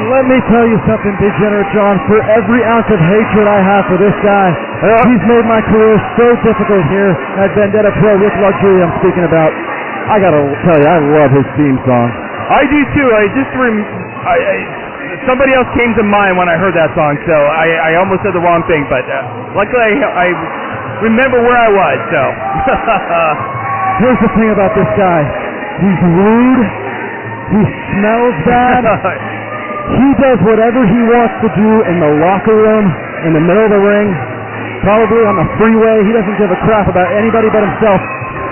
Let me tell you something, Degenerate John. For every ounce of hatred I have for this guy, he's made my career so difficult here at Vendetta Pro with Luxury I'm speaking about. I gotta tell you, I love his theme song. I do too. Somebody else came to mind when I heard that song, so I almost said the wrong thing, but luckily I remember where I was, so. Here's the thing about this guy. He's rude. He smells bad. He does whatever he wants to do in the locker room, in the middle of the ring, probably on the freeway. He doesn't give a crap about anybody but himself.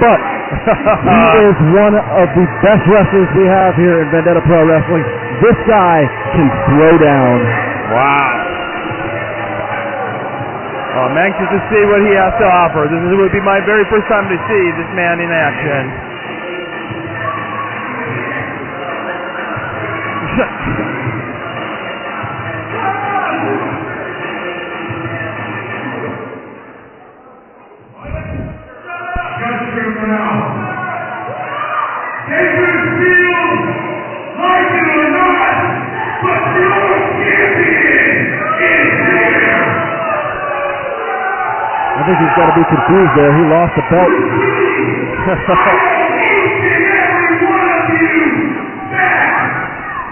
But he is one of the best wrestlers we have here in Vendetta Pro Wrestling. This guy can throw down. Wow. Oh, I'm anxious to see what he has to offer. This would be my very first time to see this man in action. Bakersfield, like it or not, but your champion is here. I think he's got to be confused there. He lost the belt. Each and every one of you fat,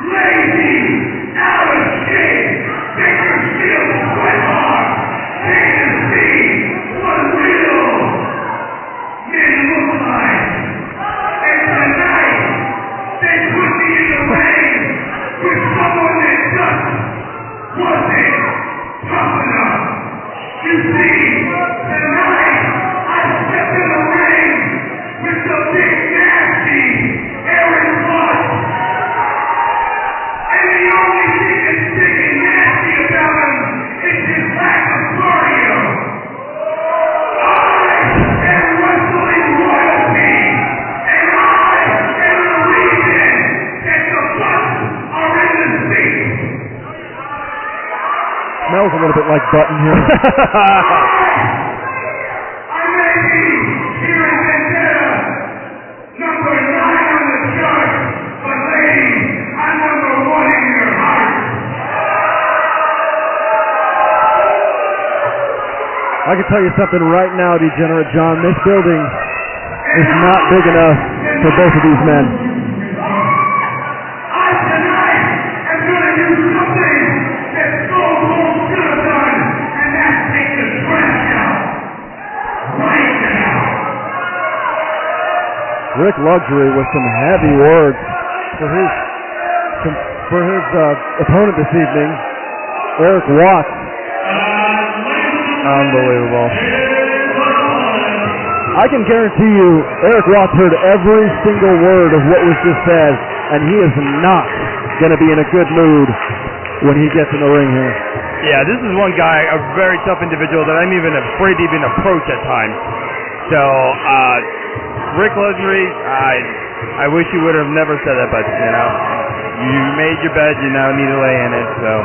lazy, out of shape, Bakersfield sweat hard, came to see what real men look like. And tonight, they put me in the ring with someone that just wasn't tough enough. You see, tonight, I stepped in the ring with the big nasty Aaron Watts. And the only thing that's big and nasty about him is his lack of cardio. I am wrestling royalty, and I am the reason that the butts are in the seat. Smells a little bit like button here. I may be here in Vendetta, number 9 on the chart, but ladies, I'm number 1 in your heart. I can tell you something right now, Degenerate John. This building is not big enough for both of these men. I tonight am going to do something that Stone Cold should have done, and that's take the trash out right now. Rick Luxury with some heavy words for his opponent this evening, Eric Watts. Unbelievable. I can guarantee you, Eric Watts heard every single word of what was just said, and he is not going to be in a good mood when he gets in the ring here. Yeah, this is one guy, a very tough individual that I'm even afraid to even approach at times. So, Rick Luxury, I wish you would have never said that, but, you know, you made your bed, you now need to lay in it, so.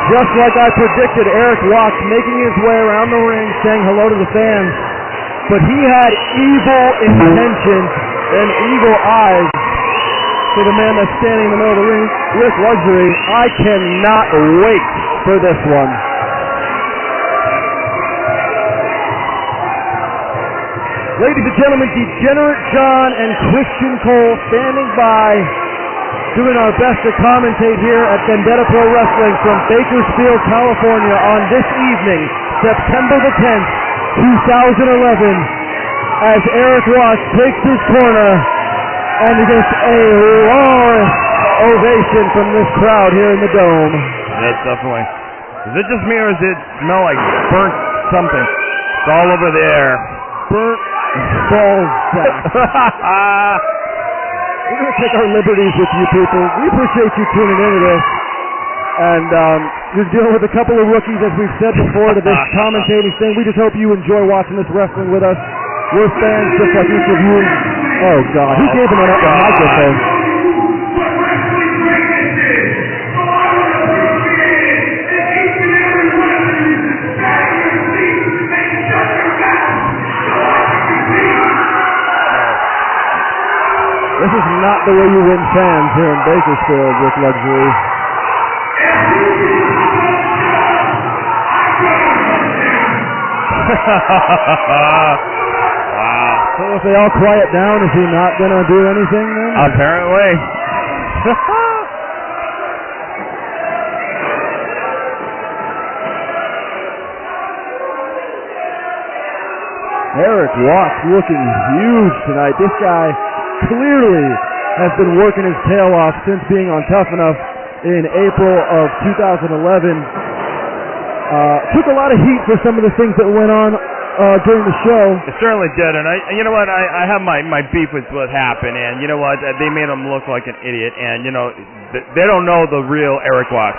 Just like I predicted, Eric Watts making his way around the ring, saying hello to the fans. But he had evil intentions and evil eyes for the man that's standing in the middle of the ring, Rick Luxury. I cannot wait for this one. Ladies and gentlemen, Degenerate John and Christian Cole standing by, doing our best to commentate here at Vendetta Pro Wrestling from Bakersfield, California on this evening, September the 10th, 2011, as Eric Watts takes his corner and gets a roaring ovation from this crowd here in the Dome. Yes, definitely. Is it just me or does it smell like burnt something? It's all over the air. Burnt balls back. We're going to take our liberties with you people. We appreciate you tuning into this. And you're dealing with a couple of rookies, as we've said before, to this commentating thing. We just hope you enjoy watching this wrestling with us. We're fans just like each of you. Oh, God. He gave him a microphone. This is not the way you win fans here in Bakersfield with Luxury. Wow. So if they all quiet down, is he not going to do anything then? Apparently. Eric Watts looking huge tonight. This guy clearly has been working his tail off since being on Tough Enough in April of 2011. Took a lot of heat for some of the things that went on during the show. It certainly did, and you know what? I have my beef with what happened, and you know what? They made him look like an idiot, and you know they don't know the real Eric Watts.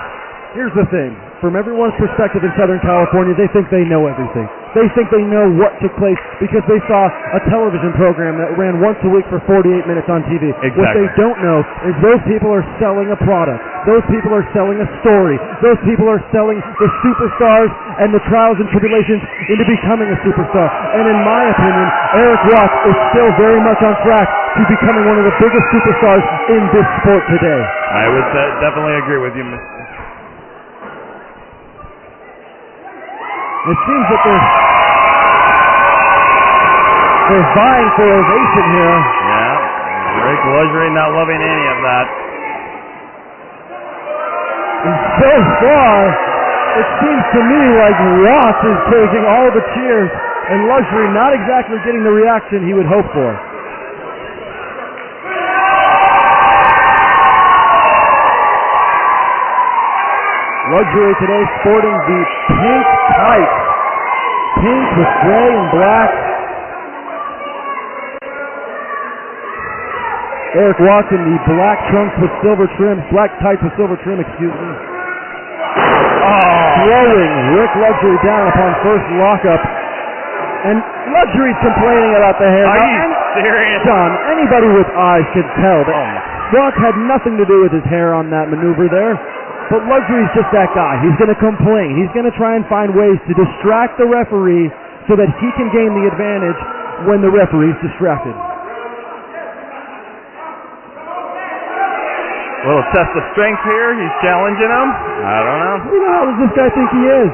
Here's the thing. From everyone's perspective in Southern California, they think they know everything. They think they know what took place because they saw a television program that ran once a week for 48 minutes on TV. Exactly. What they don't know is those people are selling a product. Those people are selling a story. Those people are selling the superstars and the trials and tribulations into becoming a superstar. And in my opinion, Eric Watts is still very much on track to becoming one of the biggest superstars in this sport today. I would definitely agree with you, Mr. It seems that they're vying for ovation here. Yeah, Rick Luxury not loving any of that. And so far, it seems to me like Watts is taking all the cheers and Luxury not exactly getting the reaction he would hope for. Luxury today sporting the pink tights. Pink with gray and black. Eric Watts in the black trunks with silver trim. Black tights with silver trim, excuse me. Throwing Rick Luxury down upon first lockup. And Luxury's complaining about the hair. Are you serious? John, anybody with eyes could tell that Watts had nothing to do with his hair on that maneuver there. But Luxury's just that guy. He's going to complain. He's going to try and find ways to distract the referee so that he can gain the advantage when the referee's distracted. Little test of strength here. He's challenging him. I don't know. Who the hell does this guy think he is?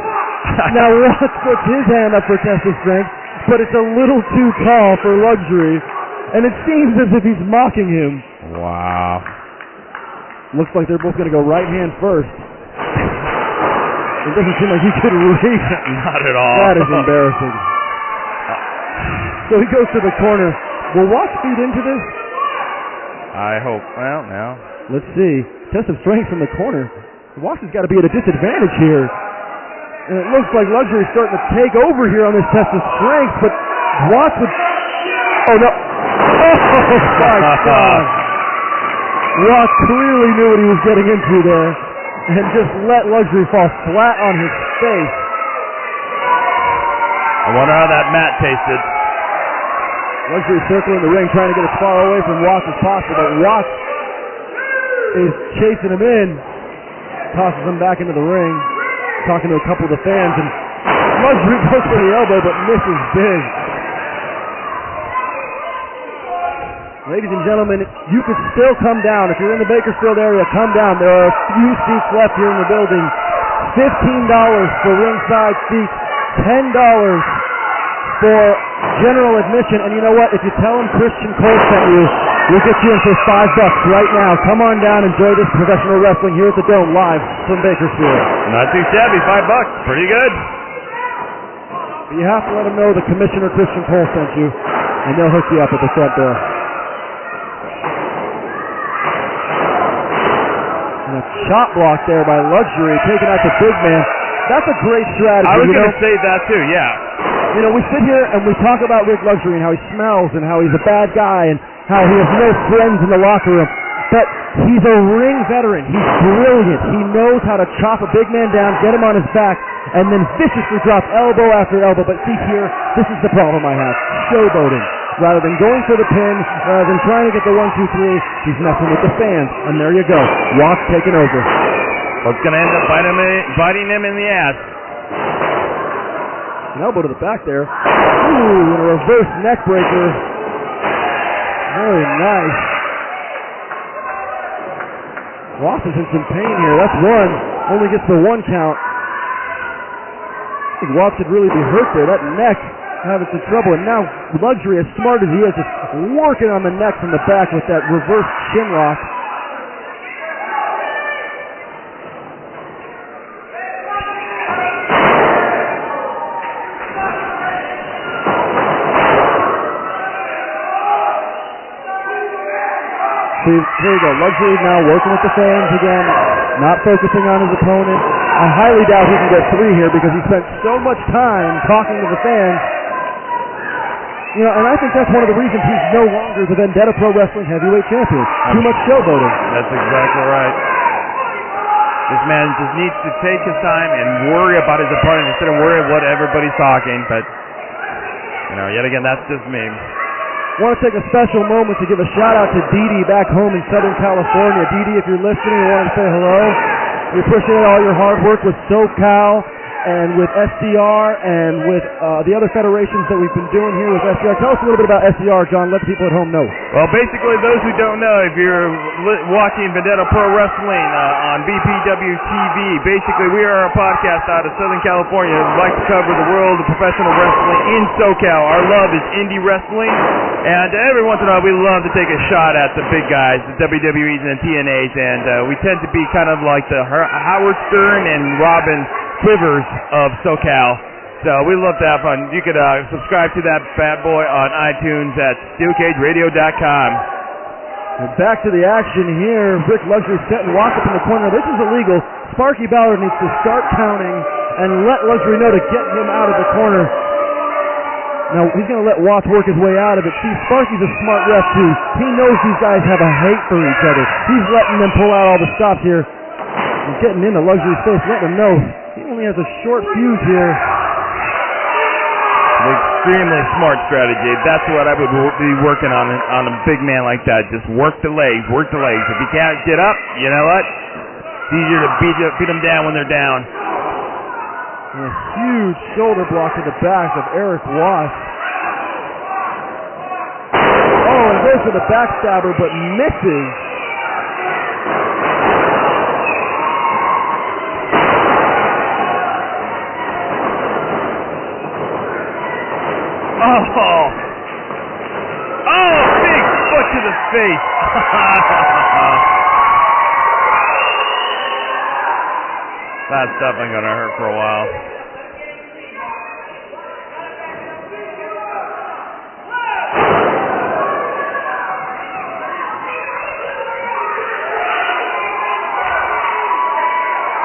Now Watts puts his hand up for test of strength, but it's a little too tall for Luxury, and it seems as if he's mocking him. Wow. Looks like they're both going to go right hand first. It doesn't seem like he could reach. Not at all. That is embarrassing. So he goes to the corner. Will Watts feed into this? I hope. Well, now. Let's see. Test of strength from the corner. Watts has got to be at a disadvantage here. And it looks like Luxury's starting to take over here on this test of strength, but Watts would... Oh, no. Oh, my God. Watts clearly knew what he was getting into there and just let Luxury fall flat on his face. I wonder how that mat tasted. Luxury circling the ring, trying to get as far away from Watts as possible, but Watts is chasing him in, tosses him back into the ring, talking to a couple of the fans, and Luxury goes for the elbow but misses big. Ladies and gentlemen, you could still come down. If you're in the Bakersfield area, come down. There are a few seats left here in the building. $15 for ringside seats, $10 for general admission. And you know what? If you tell them Christian Cole sent you, we'll get you in for $5 right now. Come on down, enjoy this professional wrestling here at the Dome live from Bakersfield. Not too shabby, $5. Pretty good. But you have to let them know the Commissioner Christian Cole sent you, and they'll hook you up at the front door. And a chop block there by Luxury, taking out the big man. That's a great strategy. I was going to say that too, yeah. You know, we sit here and we talk about Rick Luxury and how he smells and how he's a bad guy, and how he has no friends in the locker room. But he's a ring veteran. He's brilliant. He knows how to chop a big man down, get him on his back, and then viciously drop elbow after elbow. But see here, this is the problem I have. Showboating. Rather than going for the pin, rather than trying to get the 1, 2, 3, he's messing with the fans. And there you go. Watts taking over. Well, it's going to end up biting him in the ass. An elbow to the back there. Ooh, and a reverse neck breaker. Very nice. Watts is in some pain here. That's one. Only gets the 1 count. I think Watts should really be hurt there. That neck having some trouble. And now Luxury, as smart as he is, just working on the neck from the back with that reverse chin lock. See, here we go. Luxury now working with the fans again, not focusing on his opponent. I highly doubt he can get 3 here because he spent so much time talking to the fans. You know, and I think that's one of the reasons he's no longer the Vendetta Pro Wrestling Heavyweight Champion. Too much showboating. That's exactly right. This man just needs to take his time and worry about his opponent instead of worry what everybody's talking. But, you know, yet again, that's just me. I want to take a special moment to give a shout out to Dee back home in Southern California. Dee, if you're listening and want to say hello, we appreciate all your hard work with SoCal and with SCR and with the other federations that we've been doing here with SCR. Tell us a little bit about SCR, John. Let the people at home know. Well, basically, those who don't know, if you're watching Vendetta Pro Wrestling on BPW TV, basically we are a podcast out of Southern California. We like to cover the world of professional wrestling in SoCal. Our love is indie wrestling, and every once in a while we love to take a shot at the big guys, the WWEs and the TNAs, and we tend to be kind of like the Howard Stern and Robin Quivers of SoCal. So we love to have fun. You could subscribe to that bad boy on iTunes at SteelCageRadio.com. And back to the action here. Rick Luxury setting Watts up in the corner. This is illegal. Sparky Ballard needs to start counting and let Luxury know to get him out of the corner. Now, he's going to let Watts work his way out of it. See, Sparky's a smart ref, too. He knows these guys have a hate for each other. He's letting them pull out all the stops here. He's getting into Luxury's face, letting him know he only has a short fuse here. An extremely smart strategy. That's what I would be working on a big man like that. Just work the legs, work the legs. If you can't get up, you know what? It's easier to beat them down when they're down. And a huge shoulder block to the back of Eric Watts. Oh, and goes for the backstabber, but misses. Oh, big foot to the face. That's definitely going to hurt for a while.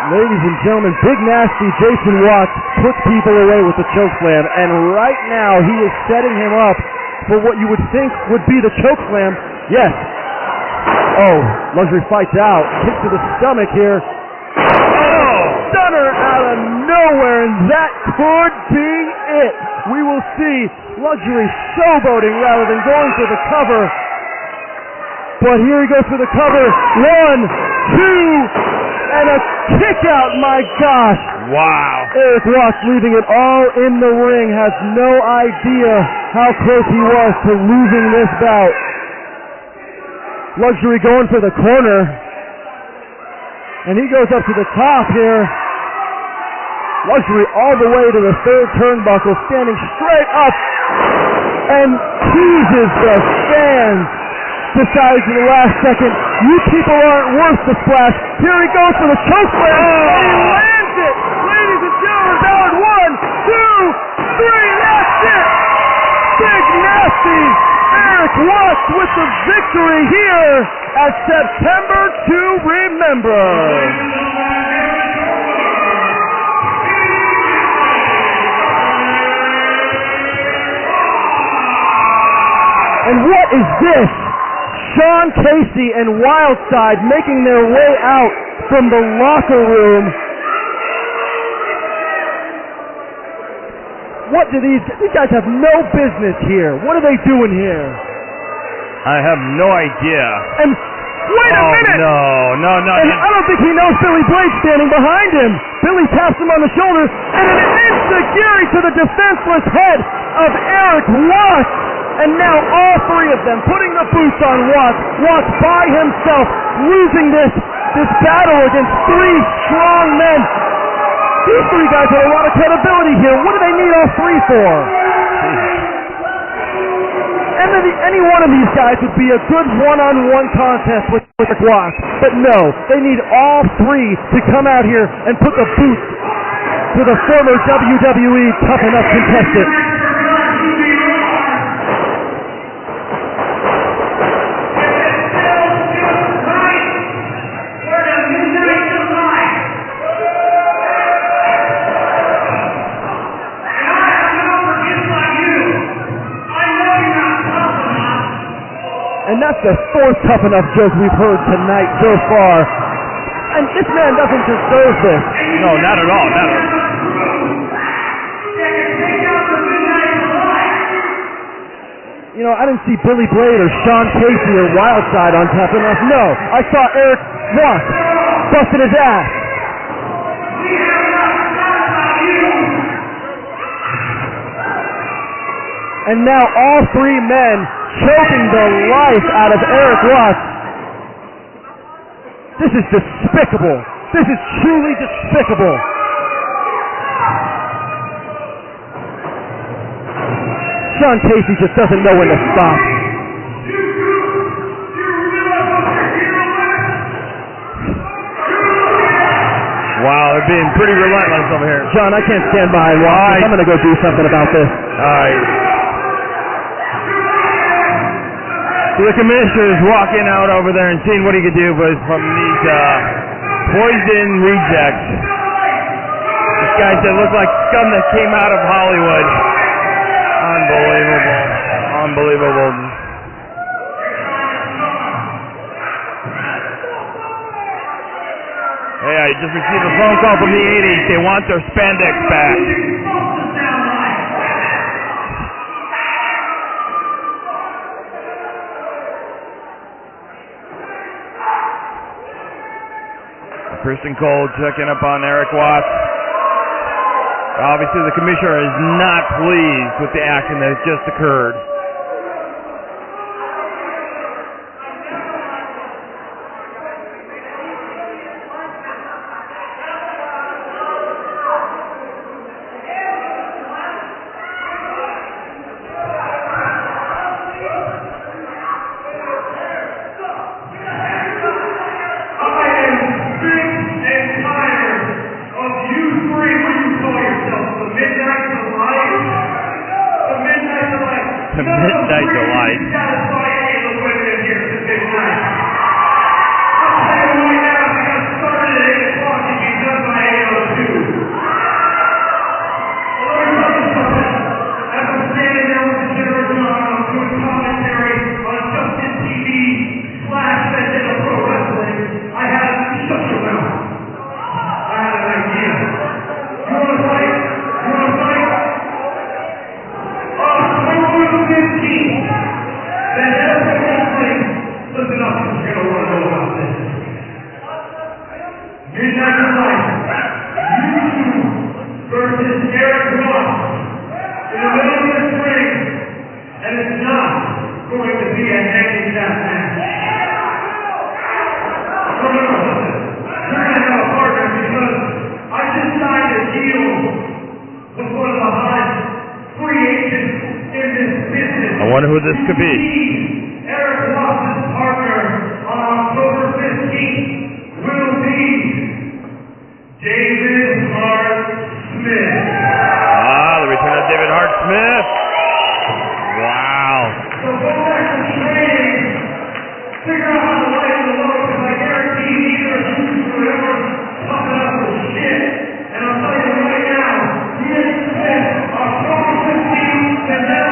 Ladies and gentlemen, Big Nasty Jason Watts puts people away with the chokeslam, and right now he is setting him up for what you would think would be the chokeslam. Yes. Oh, Luxury fights out. Kick to the stomach here. Oh, stunner out of nowhere, and that could be it. We will see Luxury showboating rather than going for the cover. But here he goes for the cover. 1, 2, and a kick out, my gosh. Wow. Eric Watts leaving it all in the ring, has no idea how close he was to losing this bout. Luxury going for the corner. And he goes up to the top here. Luxury all the way to the 3rd turnbuckle, standing straight up and teases the fans. Decides in the last second, you people aren't worth the splash. Here he goes for the chokeslam. Oh. He lands it. Ladies and gentlemen, Ballard 1, 2, 3. That's it. Big Nasty Eric Watts with the victory here at September to Remember. And what is this? Sean Casey and Wildside making their way out from the locker room. What do these guys have no business here? What are they doing here? I have no idea. And wait a minute! No. And I don't think he knows Billy Blade standing behind him. Billy taps him on the shoulder, and an enziguri to the defenseless head of Eric Watts. And now all three of them putting the boots on Watts. Watts by himself, losing this battle against three strong men. These three guys have a lot of credibility here. What do they need all three for? Any one of these guys would be a good one-on-one contest with Rick Watts. But no, they need all three to come out here and put the boots to the former WWE Tough Enough contestant. And that's the fourth Tough Enough joke we've heard tonight so far. And this man doesn't deserve this. No, not at all. You know, I didn't see Billy Blade or Sean Casey or Wildside on Tough Enough. No, I saw Eric Watts busting his ass. And now all three men choking the life out of Eric Watts. This is despicable. This is truly despicable. Sean Casey just doesn't know when to stop. Wow, they're being pretty relentless over here. John, I can't stand by and watch. I'm going to go do something about this. All right. So the commissioner is walking out over there and seeing what he could do from these poison rejects. These guys that look like scum that came out of Hollywood. Unbelievable. Hey, I just received a phone call from the 80s. They want their spandex back. Kristen Cole checking up on Eric Watts. Obviously, the commissioner is not pleased with the action that has just occurred. Midnight Delight. I wonder who this could be. Eric Watts' partner on October 15th will be David Hart Smith. The return of David Hart Smith. Wow. So go back to training, figure out how to lighten the load, because I guarantee neither of you two are ever pumping up with shit. And I'll tell you right now, he is Smith, October 15th, and now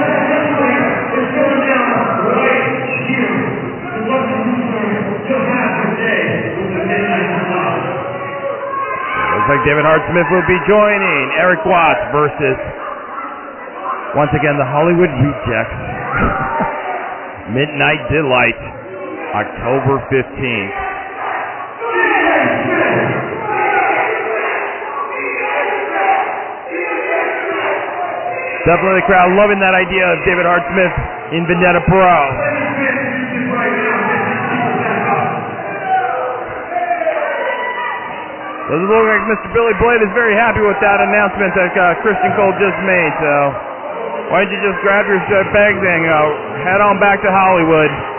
is going down right here. like David Hart Smith will be joining Eric Watts versus, once again, the Hollywood Rejects. Midnight Delight, October 15th. Definitely the crowd loving that idea of David Hart Smith in Vendetta Pro. Does it look like Mr. Billy Blade is very happy with that announcement that Christian Cole just made, so why don't you just grab your bags and head on back to Hollywood.